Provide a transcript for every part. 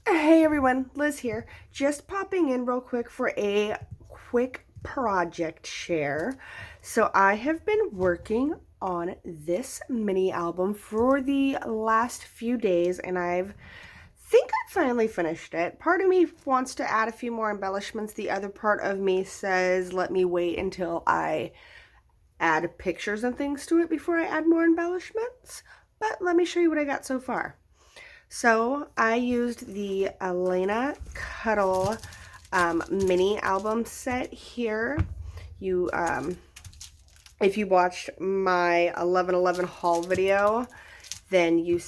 Hey everyone, Liz here. Just popping in real quick for a quick project share. So I have been working on this mini album for the last few days and I think I finally finished it. Part of me wants to add a few more embellishments. The other part of me says let me wait until I add pictures and things to it before I add more embellishments. But let me show you what I got so far. So I used the AlinaCutle mini album set here. You, if you watched my 11/11 haul video, then you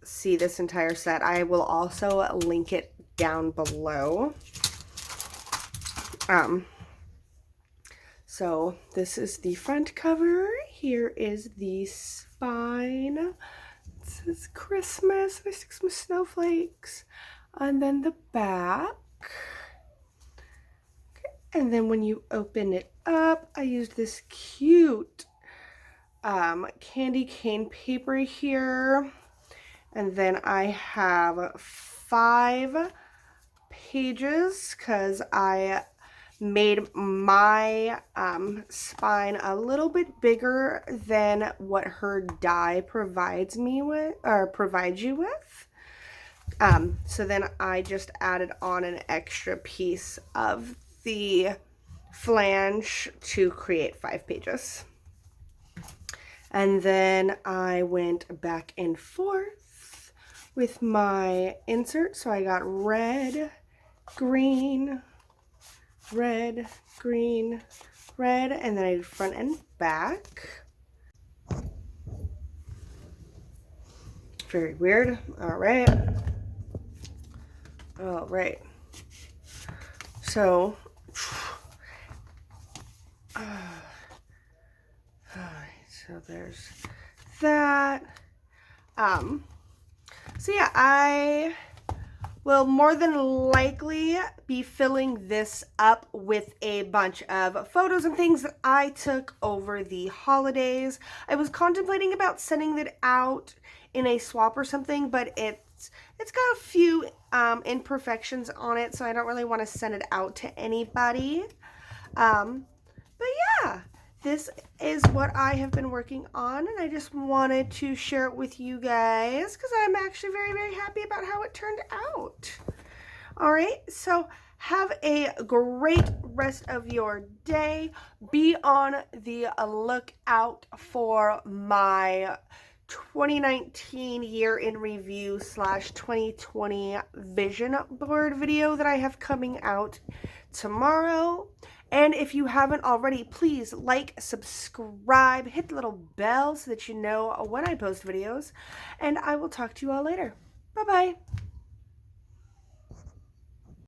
see this entire set. I will also link it down below. So this is the front cover. Here is the spine. It says Christmas. There's some snowflakes. And then the back. Okay. And then when you open it up, I used this cute candy cane paper here. And then I have 5 pages because I made my spine a little bit bigger than what her die provides me with, or provides you with. So then I just added on an extra piece of the flange to create 5 pages. And then I went back and forth with my insert. So I got red, green, red, green, red, and then I did front and back. Very weird. All right. So, so there's that. So yeah, I will more than likely be filling this up with a bunch of photos and things that I took over the holidays. I was contemplating about sending it out in a swap or something, but it's got a few imperfections on it, so I don't really want to send it out to anybody. But yeah, this is what I have been working on, and I just wanted to share it with you guys because I'm actually very, very happy about how it turned out. All right, so have a great rest of your day. Be on the lookout for my 2019 year in review / 2020 vision board video that I have coming out tomorrow. And if you haven't already, please like, subscribe, hit the little bell so that you know when I post videos. And I will talk to you all later. Bye-bye.